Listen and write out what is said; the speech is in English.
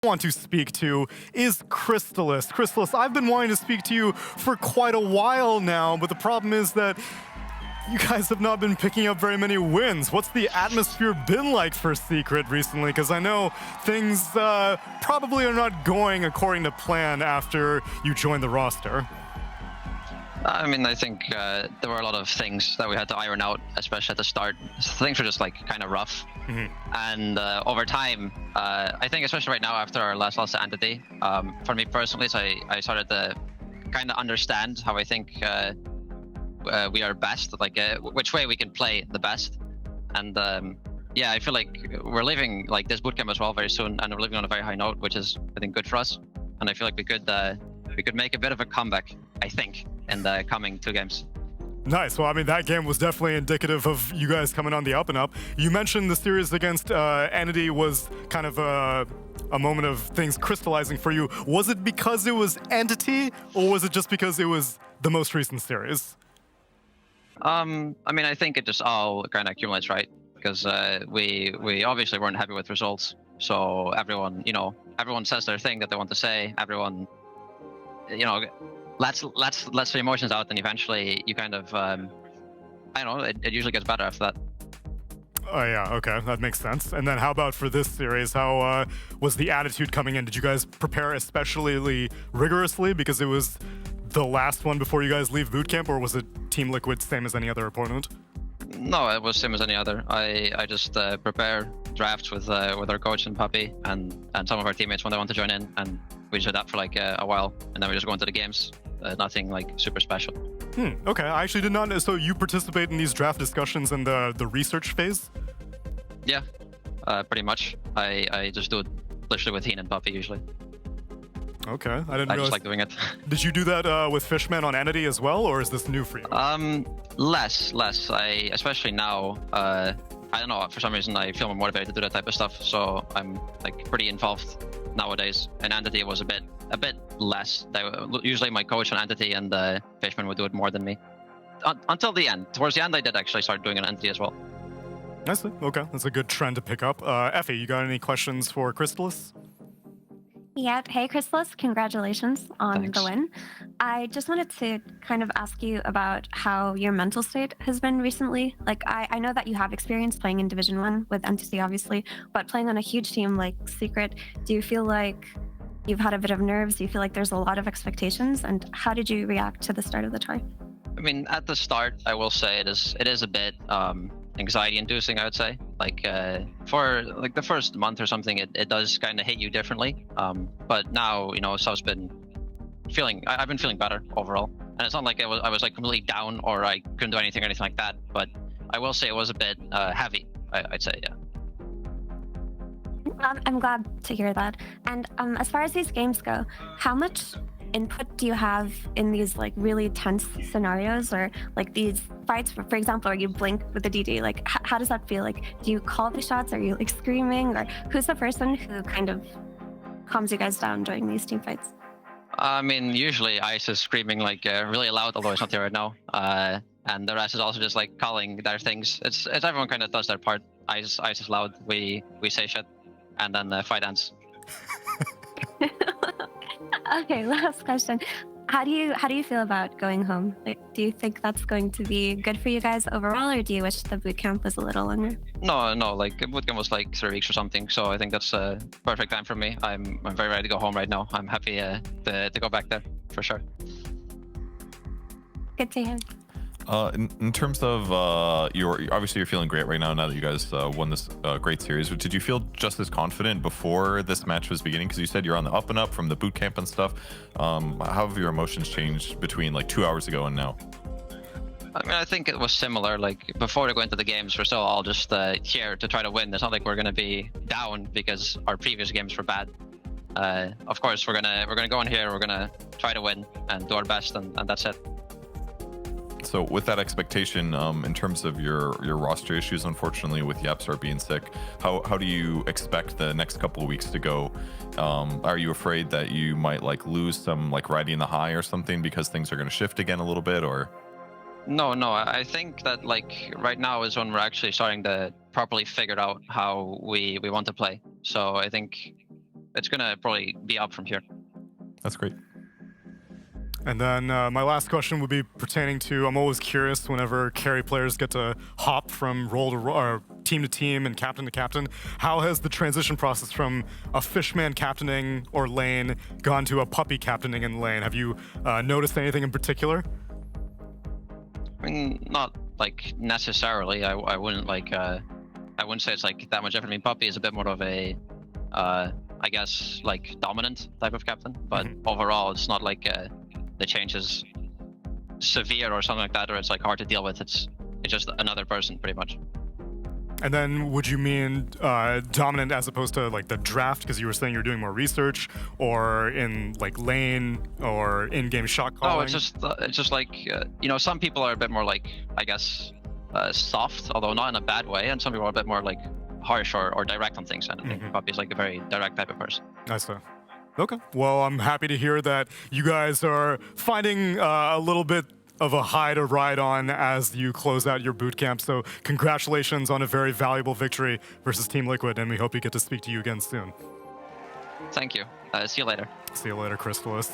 want to speak to is Crystallis. Crystallis, I've been wanting to speak to you for quite a while now, but the problem is that you guys have not been picking up very many wins. What's the atmosphere been like for Secret recently? Because I know things probably are not going according to plan after you joined the roster. I mean, I think there were a lot of things that we had to iron out, especially at the start. Things were just like kind of rough. And over time, I think especially right now after our last loss to Entity, for me personally, so I started to kind of understand how I think we are best, like which way we can play the best. And yeah, I feel like we're leaving like this bootcamp as well very soon, and we're leaving on a very high note, which is I think good for us. And I feel like we could make a bit of a comeback, I think, in the coming 2 games. Nice. Well, I mean, that game was definitely indicative of you guys coming on the up and up. You mentioned the series against Entity was kind of a moment of things crystallizing for you. Was it because it was Entity, or was it just because it was the most recent series? I mean, I think it just all kind of accumulates, right? Because we obviously weren't happy with results. So everyone, everyone says their thing that they want to say. Everyone, lets the emotions out, and eventually you kind of, I don't know, it usually gets better after that. Oh yeah, okay, that makes sense. And then how about for this series? How was the attitude coming in? Did you guys prepare especially rigorously because it was the last one before you guys leave bootcamp, or was it Team Liquid same as any other opponent? No, it was same as any other. I just prepare drafts with our coach and Puppey and some of our teammates when they want to join in, and we just did that for like a while, and then we just go into the games. Nothing like super special. Okay, I actually did not know. So you participate in these draft discussions in the research phase? Yeah, pretty much. I just do it literally with Heen and Puppey usually. Okay, I didn't realize. I just like doing it. Did you do that with Fishman on Entity as well, or is this new for you? Less. Especially now, I don't know, for some reason I feel more motivated to do that type of stuff, so I'm like pretty involved nowadays. And Entity was a bit less. Usually my coach on Entity and Fishman would do it more than me. Until the end. Towards the end, I did actually start doing an Entity as well. I see. Okay, that's a good trend to pick up. Effie, you got any questions for Crystallis? Yeah, hey Crystallis, congratulations on Thanks. the win. I just wanted to kind of ask you about how your mental state has been recently. Like, I know that you have experience playing in Division 1 with MTC, obviously, but playing on a huge team like Secret, do you feel like you've had a bit of nerves? Do you feel like there's a lot of expectations? And how did you react to the start of the tour? I mean, at the start, I will say it is a bit anxiety-inducing, I would say. Like for like the first month or something, it does kind of hit you differently. But now, stuff's been I've been feeling better overall. And it's not like I was like completely down or I couldn't do anything or anything like that. But I will say it was a bit heavy, I'd say, yeah. I'm glad to hear that. And as far as these games go, how much input do you have in these like really tense scenarios, or like these fights, for example, or you blink with the DD? Like, how does that feel? Like, do you call the shots? Are you like screaming, or who's the person who kind of calms you guys down during these team fights? I mean, usually Ice is screaming like really loud, although it's not here right now. And the rest is also just like calling their things. It's everyone kind of does their part. Ice is loud. We say shit, and then the fight ends. Okay, last question. How do you feel about going home? Like, do you think that's going to be good for you guys overall, or do you wish the bootcamp was a little longer? No, like bootcamp was like 3 weeks or something, so I think that's a perfect time for me. I'm very ready to go home right now. I'm happy to go back there for sure. Good to hear. In terms of obviously you're feeling great right now that you guys won this great series. But did you feel just as confident before this match was beginning? Because you said you're on the up and up from the boot camp and stuff. How have your emotions changed between like 2 hours ago and now? I mean, I think it was similar. Like before we go into the games, we're still all just here to try to win. It's not like we're gonna be down because our previous games were bad. Of course, we're gonna go in here. We're gonna try to win and do our best, and that's it. So with that expectation, in terms of your roster issues, unfortunately, with Yapstar being sick, how do you expect the next couple of weeks to go? Are you afraid that you might like lose some like riding the high or something because things are going to shift again a little bit, or? No, I think that like right now is when we're actually starting to properly figure out how we want to play. So I think it's gonna probably be up from here. That's great. And then my last question would be pertaining to, I'm always curious whenever carry players get to hop from role to role, or team to team and captain to captain, how has the transition process from a fishman captaining or lane gone to a puppy captaining in lane? Have you noticed anything in particular? I mean, not like necessarily. I wouldn't like. I wouldn't say it's like that much different. I mean, Puppey is a bit more of a, I guess, like dominant type of captain. But overall, it's not like the change is severe or something like that, or it's like hard to deal with. It's just another person, pretty much. And then would you mean dominant as opposed to like the draft, because you were saying you're doing more research, or in like lane or in-game shot calling? Oh, it's just like you know, some people are a bit more like, I guess, soft, although not in a bad way, and some people are a bit more like harsh or direct on things. And I think Puppey's like a very direct type of person. I see. Okay. Well, I'm happy to hear that you guys are finding a little bit of a high to ride on as you close out your boot camp. So congratulations on a very valuable victory versus Team Liquid, and we hope we get to speak to you again soon. Thank you. See you later. See you later, Crystallis.